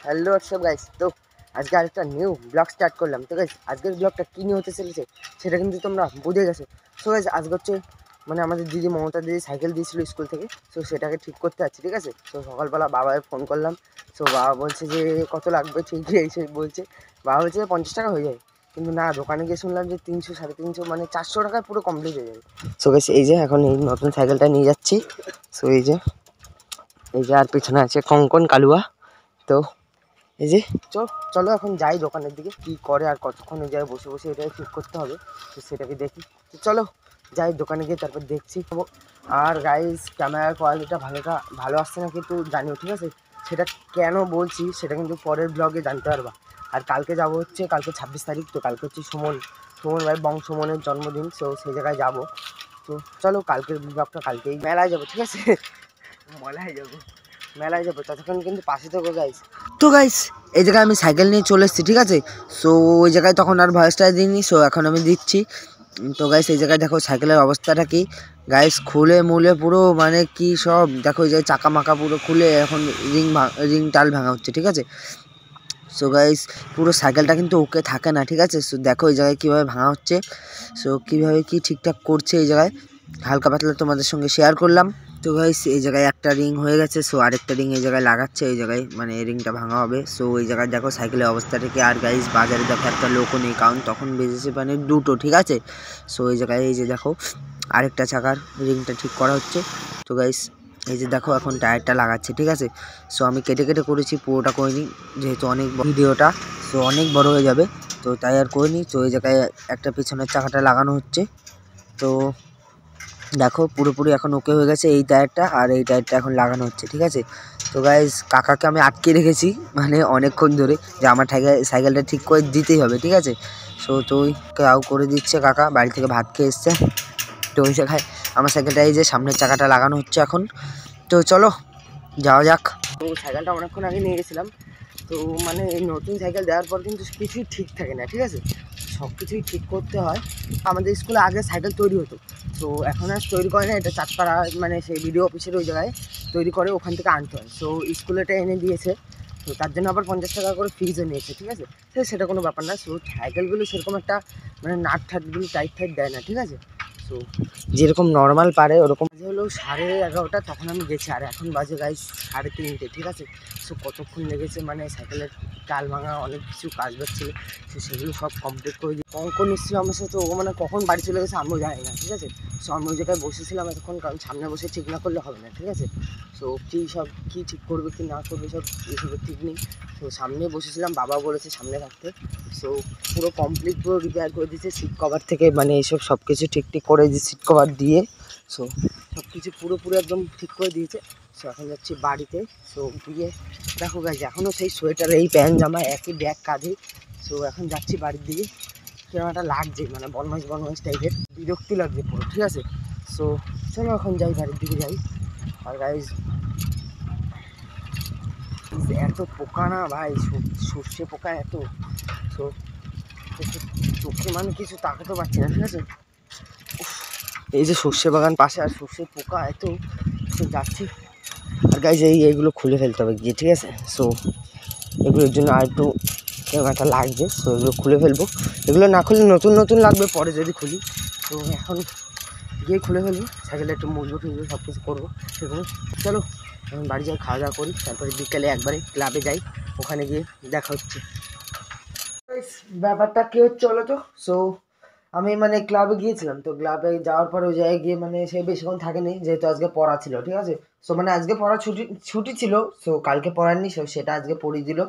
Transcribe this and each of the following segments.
Hello WhatsApp guys. তো আজকে আরেকটা নিউ ব্লগ স্টার্ট করলাম। তো গাইস আজকের ব্লগটা কী নিয়ে হতে চলেছে সেটা কিন্তু তোমরা বুঝে গেছো। সো গাইস আজকে হচ্ছে মানে আমাদের দিদি মমতা দিদি সাইকেল দিয়েছিল স্কুল থেকে, সো সেটাকে ঠিক করতে যাচ্ছি, ঠিক আছে। সো সকালবেলা বাবাকে ফোন করলাম। সো বাবা বলছে যে কত লাগবে ঠিক এই সেই বলছে। বাবা বলছে যে 50 টাকা হয়ে যাবে, কিন্তু না, দোকানে গিয়ে শুনলাম যে 300 350 মানে 400 টাকায় পুরো কমপ্লিট হয়ে যাবে। সো গাইস এই যে এখন এই নতুন সাইকেলটা নিয়ে যাচ্ছি। সো এই যে আর পেছনে আছে কঙ্কন কালুয়া। তো এই যে চলো এখন যাই দোকানের দিকে, কি করে আর কতক্ষণ ওই জায়গায় বসে বসে এটাই ঠিক করতে হবে, তো সেটাকে দেখি। তো চলো যাই দোকানে গিয়ে তারপর দেখছি। আর গাইস ক্যামেরার কোয়ালিটিটা ভালো আসছে না কিন্তু জানিও, ঠিক আছে। সেটা কেন বলছি সেটা কিন্তু পরের ব্লগে জানতে পারবা। আর কালকে যাব হচ্ছে, কালকে 26 তারিখ, তো কালকে হচ্ছে সুমন ভাই বংশমনের জন্মদিন, তো সেই জায়গায় যাব। তো চলো কালকের ব্লগটা কালকেই মেলায় যাবো, ঠিক আছে। মেলায় যাবো ততক্ষণ কিন্তু পাশে থাকো গাইস। তো গাইস এই জায়গায় আমি সাইকেল নিয়ে চলে এসেছি, ঠিক আছে। সো ওই জায়গায় তখন আর ভয়েসটা দিইনি, সো এখন আমি দিচ্ছি। তো গাইস এই জায়গায় দেখো সাইকেলের অবস্থাটা কি গাইস, খুলে মুলে পুরো মানে কি সব দেখো, এই যে চাকা মাকা পুরো খুলে এখন রিং টাল ভাঙা হচ্ছে, ঠিক আছে। সো গাইস পুরো সাইকেলটা কিন্তু ওকে থাকে না, ঠিক আছে। সো দেখো এই জায়গায় কীভাবে ভাঙা হচ্ছে, সো কীভাবে কি ঠিকঠাক করছে এই জায়গায় হালকা পাতলা তোমাদের সঙ্গে শেয়ার করলাম। তো গাইস এই জায়গায় একটা রিং হয়ে গেছে, সো আরেকটা রিং এই জায়গায় লাগাচ্ছে, এই জায়গায় মানে এই রিংটা ভাঙা হবে। সো এই জায়গায় দেখো সাইকেলের অবস্থাটা কি। আর গাইস বাজারে দেখো একটা লোকও নেই, কারণ তখন বেজেছে মানে 2টো, ঠিক আছে। সো এই জায়গায় এই যে দেখো আরেকটা চাকার রিংটা ঠিক করা হচ্ছে। তো গাইস এই যে দেখো এখন টায়ারটা লাগাচ্ছে, ঠিক আছে। সো আমি কেটে কেটে করেছি, পুরোটা করিনি যেহেতু অনেক ভিডিওটা সো অনেক বড় হয়ে যাবে, তো তাই আর করিনি। তো এই জায়গায় একটা পিছনের চাকাটা লাগানো হচ্ছে। তো দেখো পুরোপুরি এখন ওকে হয়ে গেছে এই টায়ারটা, আর এই টায়ারটা এখন লাগানো হচ্ছে, ঠিক আছে। তো গাইজ কাকাকে আমি আটকে রেখেছি মানে অনেকক্ষণ ধরে, যে আমার সাইকেলটা ঠিক করে দিতেই হবে, ঠিক আছে। সো তো ওই কাউ করে দিচ্ছে, কাকা বাড়ি থেকে ভাত খেয়ে এসছে। তো ওই জায়গায় আমার সাইকেলটা এই যে সামনের চাকাটা লাগানো হচ্ছে এখন। তো চলো যাওয়া যাক। তো সাইকেলটা অনেকক্ষণ আগে নিয়ে গেছিলাম। তো মানে এই নতুন সাইকেল দেওয়ার পর কিন্তু কিছুই ঠিক থাকে না, ঠিক আছে। সব কিছুই ঠিক করতে হয়। আমাদের স্কুলে আগে সাইকেল তৈরি হতো, তো এখন আর তৈরি করে না, এটা চাঁদপাড়া মানে সেই বিডিও অফিসের ওই জায়গায় তৈরি করে, ওখান থেকে আনতে হয়। সো স্কুলে এটা এনে দিয়েছে, তো তার জন্য আবার 50 টাকা করে ফিজও নিয়েছে, ঠিক আছে। সেটা কোনো ব্যাপার না। সো সাইকেলগুলো সেরকম একটা মানে নাট ঠাটগুলো টাইট দেয় না, ঠিক আছে। তো যেরকম নর্মাল পারে ওরকম হলো 11:30, তখন আমি গেছি, আর এখন বাজে গাইস 3:30, ঠিক আছে। সো কতক্ষণ লেগেছে মানে সাইকেলের টাল ভাঙা অনেক কিছু কাজ বাড়ছিল, তো সেগুলো সব কমপ্লিট করে দিই। কখন এসেছিল আমার সাথে, ও মানে কখন বাড়ি চলে গেছে আমিও জানি না, ঠিক আছে। সো আমি ওই জায়গায় বসেছিলাম এতক্ষণ, কারণ সামনে বসে ঠিক না করলে হবে না, ঠিক আছে। সো কী ঠিক করবে কি না করবে সব এসবের ঠিক নেই। তো সামনে বসেছিলাম, বাবা বলেছে সামনে থাকতে। সো পুরো কমপ্লিট পুরো রিপেয়ার করে দিয়েছে, সিট কভার থেকে মানে এইসব সব কিছু ঠিক করে দিয়েছে সিট কভার দিয়ে। সো সব কিছু পুরোপুরি একদম ঠিক করে দিয়েছে। সো এখন যাচ্ছি বাড়িতে। সো গিয়ে দেখো গাইজ এখনও সেই সোয়েটার এই প্যান্ট জামা একই ব্যাগ কাঁধে। সো এখন যাচ্ছি বাড়ির দিকে। কেমন একটা লাগছে মানে বনমাস টাইপের, বিরক্তি লাগছে পুরো, ঠিক আছে। সো চলো এখন যাই, বাড়ির দিকে যাই। আর গাইজ এত পোকা না ভাই, সর্ষে পোকা এত। সো চোখে মানে কিছু তাকাতে পারছি না, ঠিক আছে। এই যে সর্ষে বাগান পাশে, আর সর্ষের পোকা এত। সো যাচ্ছি, আর গাইজ এইগুলো খুলে ফেলতে হবে গিয়ে, ঠিক আছে। সো এগুলোর জন্য আর একটু কেমন একটা লাগবে, সো এগুলো খুলে ফেলবো। এগুলো না খুলে নতুন লাগবে পরে যদি খুলি। তো এখন গিয়ে খুলে ফেলবো, সাইকেলে একটু মুছবো ফিরবো সব কিছু করবো সেগুলো। চলো এখন বাড়ি যাই, খাওয়া দাওয়া করি, তারপরে বিকেলে একবারে ক্লাবে যাই, ওখানে গিয়ে দেখা হচ্ছে। ব্যাপারটা কী হচ্ছে বলো তো। সো আমি মানে ক্লাবে গিয়েছিলাম, তো ক্লাবে যাওয়ার পর ওই জায়গায় গিয়ে মানে সে বেশিক্ষণ থাকেনি, যেহেতু আজকে পড়া ছিল, ঠিক আছে। সো মানে আজকে পড়া ছুটি ছিল, সো কালকে পড়াননি, সো সেটা আজকে পড়িয়ে দিল।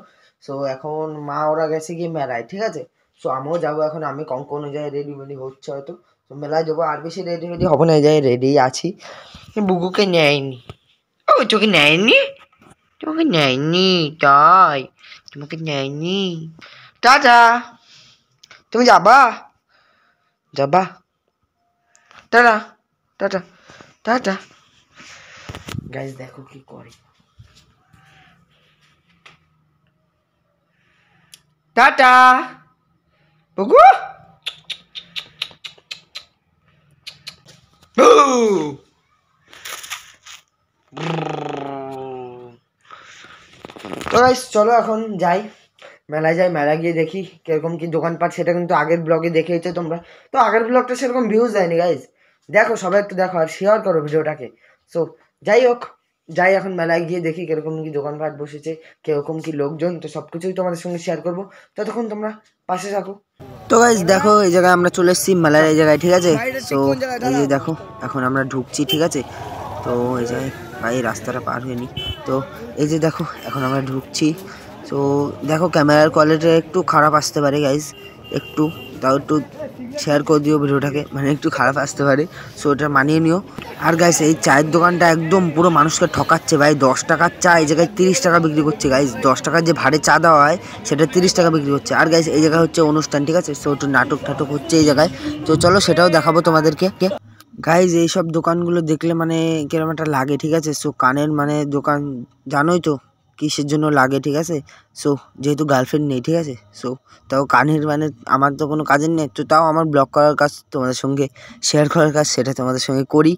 সো এখন মা ওরা গেছে গিয়ে মেলায়, ঠিক আছে। সো আমিও যাবো এখন, আমি কঙ্কন ওই জায়গায় রেডি হচ্ছে হয়তো, তো মেলায় যাবো। আর বেশি রেডি হবো না, এই জায়গায় রেডি আছি। বুকুকে নেয়নি, ও তোকে নেয়নি, তাই তোমাকে নেয়নি। টাটা, তুমি যাবা টাটা টাটা টাটা। গাইজ দেখো কি করে, টাটা বুকু। ও গাইস চলো এখন যাই মেলায় যাই, মেলা গিয়ে দেখি কিরকম কি দোকানপাট, সেটা কিন্তু আগের ব্লগে দেখেইছো তোমরা। তো আগের ব্লগটা সেরকম ভিউজ দেয়নি গাইস, দেখো সবাই একটু দেখো আর শেয়ার করো ভিডিওটাকে। সো যাই হোক, যাই এখন মেলায় গিয়ে দেখি কিরকম কি দোকানপাট বসেছে, কিরকম কি লোকজন, তো সব কিছুই তোমাদের সঙ্গে শেয়ার করবো। ততক্ষণ তোমরা পাশে থাকো। তো গাইস দেখো এই জায়গায় আমরা চলে এসেছি মেলার এই জায়গায়, ঠিক আছে। তো এই যে দেখো এখন আমরা ঢুকছি, ঠিক আছে। তো এই যে ভাই রাস্তাটা পার হয়নি, তো এই যে দেখো এখন আমরা ঢুকছি। তো দেখো ক্যামেরার কোয়ালিটি একটু খারাপ আসতে পারে গাইজ, একটু তাও একটু শেয়ার করে দিও ভিডিওটাকে, মানে একটু খারাপ আসতে পারে, সো ওটা মানিয়ে নিও। আর গাইজ এই চায়ের দোকানটা একদম পুরো মানুষকে ঠকাচ্ছে ভাই, 10 টাকার চা এই জায়গায় 30 টাকা বিক্রি করছে গাইজ, 10 টাকার যে ভাড়ে চা দেওয়া হয় সেটা 30 টাকা বিক্রি করছে। আর গাইজ এই জায়গায় হচ্ছে অনুষ্ঠান, ঠিক আছে, সো একটু নাটক ঠাটক হচ্ছে এই জায়গায়, তো চলো সেটাও দেখাবো তোমাদেরকে। গাইজ এইসব দোকানগুলো দেখলে মানে কিরকম একটা লাগে, ঠিক আছে। সো কানের মানে দোকান জানোই তো কিসের জন্য লাগে, ঠিক আছে। সো যেহেতু গার্লফ্রেন্ড নেই, ঠিক আছে, সো তাও কানের মানে আমার তো কোনো কাজের নেই, তো তাও আমার ব্লগ করার কাজ, তোমাদের সঙ্গে শেয়ার করার কাজ, সেটা তোমাদের সঙ্গে করি।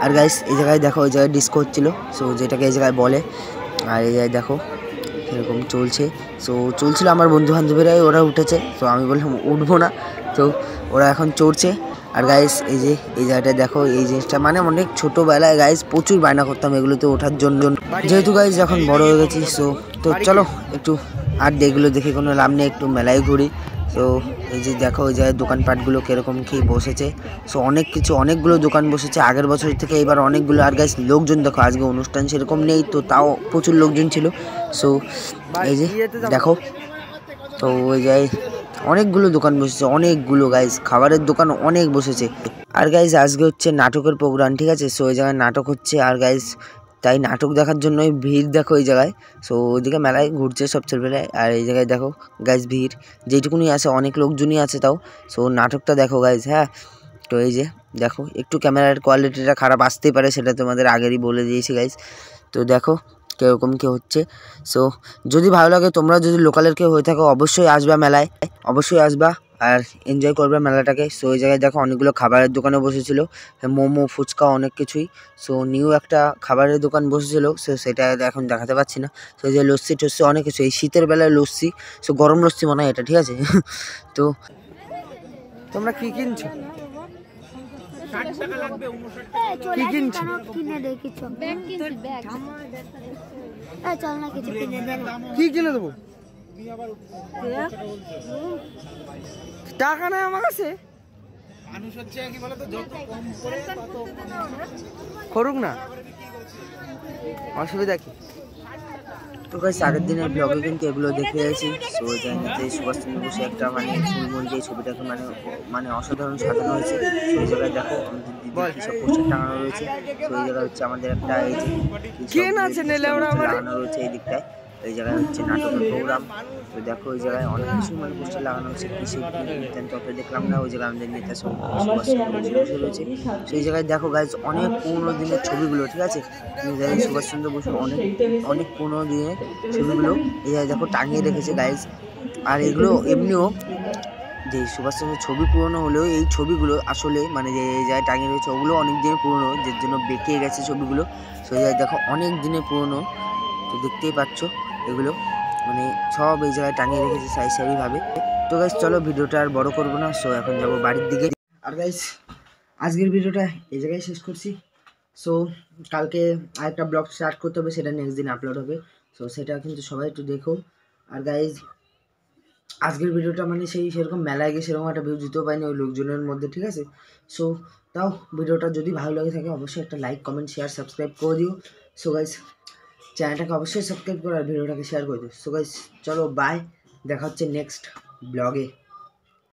আর গাইজ এই জায়গায় দেখো ওই জায়গায় ডিস্কো হচ্ছিলো, সো যেটাকে এই জায়গায় বলে। আর এই জায়গায় দেখো এরকম চলছে, সো চলছিল, আমার বন্ধু বান্ধবীরাই ওরা উঠেছে, তো আমি বললাম উঠবো না, তো ওরা এখন চড়ছে। আর গাইস এই যে এই জায়গাটা দেখো, এই জিনিসটা মানে অনেক ছোটোবেলায় গাইস প্রচুর বায়না করতাম এগুলোতে ওঠার জন্য, যেহেতু গাইস এখন বড় হয়ে গেছি। সো তো চলো একটু আর এগুলো দেখে কোনো লাভ নেই, একটু মেলায় ঘুরি। তো এই যে দেখো ওই জায়গায় দোকানপাটগুলো কীরকম কী বসেছে, সো অনেক কিছু অনেকগুলো দোকান বসেছে আগের বছর থেকে এবার অনেকগুলো। আর গাইস লোকজন দেখো, আজকে অনুষ্ঠান সেরকম নেই, তো তাও প্রচুর লোকজন ছিল। সো এই যে দেখো, তো ওই জায়গায় অনেকগুলো দোকান বসেছে, অনেকগুলো গাইজ খাবারের দোকান অনেক বসেছে। আর গাইজ আজকে হচ্ছে নাটকের প্রোগ্রাম, ঠিক আছে, সো ওই জায়গায় নাটক হচ্ছে। আর গাইজ তাই নাটক দেখার জন্যই ভিড় দেখো এই জায়গায়, সো ওইদিকে মেলায় ঘুরছে সব ছেলেপেলে। আর এই জায়গায় দেখো গাইজ ভিড় যেইটুকুনি আছে, অনেক লোকজনই আছে তাও। সো নাটকটা দেখো গাইজ, হ্যাঁ। তো এই যে দেখো একটু ক্যামেরার কোয়ালিটিটা খারাপ আসতেই পারে, সেটা তোমাদের আগেরই বলে দিয়েছি গাইজ। তো দেখো কীরকম কী হচ্ছে। সো যদি ভালো লাগে, তোমরা যদি লোকালের কেউ হয়ে থাকো অবশ্যই আসবা মেলায়, অবশ্যই আসবা আর এনজয় করবে মেলাটাকে। সো ওই জায়গায় দেখো অনেকগুলো খাবারের দোকানে বসেছিল, মোমো ফুচকা অনেক কিছুই। সো নিউ একটা খাবারের দোকান বসেছিল, সো সেটা এখন দেখাতে পাচ্ছি না। সো যে লস্যি টস্যি অনেক কিছু, এই শীতের বেলায় লস্যি, সো গরম লস্যি মনে হয় এটা, ঠিক আছে। তো তোমরা কি কিনছো, কি কিনছো? কি কিনে দেবো, টাকা নাই আমার কাছে, করুক না, অসুবিধা কি। তো গাইস আগের দিনের ব্লগে কিন্তু এগুলো দেখে গেছি। সো জায়গাতে সুভাষচন্দ্র বসে একটা মানে ফুলমূল দিয়ে ছবিটাকে মানে মানে অসাধারণ সাজানো হয়েছে। সেই জায়গায় দেখো আমাদের দিদি কিসব পোস্টার টাঙানো রয়েছে। তো এই জায়গায় হচ্ছে আমাদের একটা এই যে লাগানো রয়েছে এই দিকটায়। এই জায়গায় হচ্ছে নাটকের প্রোগ্রাম। তো দেখো ওই জায়গায় অনেক কিছু মানে পোস্টার লাগানো হচ্ছে, কৃষি তত দেখলাম না। ওই জায়গায় আমাদের নেতা সুভাষচন্দ্র বসে রয়েছে। সেই জায়গায় দেখো গাইজ অনেক পুরোনো দিনের ছবিগুলো, ঠিক আছে, সুভাষচন্দ্র বসু অনেক অনেক পুরোনো দিনের ছবিগুলো এই জায়গায় দেখো টাঙিয়ে রেখেছে গাইজ। আর এগুলো এমনিও যে সুভাষচন্দ্রের ছবি পুরোনো হলেও এই ছবিগুলো আসলে মানে যে এই জায়গায় টাঙিয়ে রয়েছে ওগুলো অনেক দিনের পুরোনো, যার জন্য বেঁকে গেছে ছবিগুলো। সেই জায়গায় দেখো অনেক দিনের পুরোনো, তো দেখতেই পাচ্ছ এগুলো মানে সব এই জায়গায় টাঙিয়ে রেখেছে সারি সারিভাবে। তো গাইজ চলো ভিডিওটা আর বড় করবো না, সো এখন যাবো বাড়ির দিকে। আর গাইজ আজকের ভিডিওটা এই জায়গায় শেষ করছি। সো কালকে আরেকটা ব্লগ স্টার্ট করতে হবে, সেটা নেক্সট দিন আপলোড হবে, সো সেটা কিন্তু সবাই একটু দেখো। আর গাইজ আজকের ভিডিওটা মানে সেরকম মেলায় গিয়ে সেরকম একটা ভিউ দিতেও পাইনি ওই লোকজনের মধ্যে, ঠিক আছে। সো তাও ভিডিওটা যদি ভালো লাগে থাকে অবশ্যই একটা লাইক কমেন্ট শেয়ার সাবস্ক্রাইব করে দিও। সো গাইজ চ্যানেলটাকে অবশ্যই সাবস্ক্রাইব করো আর ভিডিওটাকে শেয়ার করে দিও। সো গাইজ চলো বাই, দেখা হচ্ছে নেক্সট ব্লগে।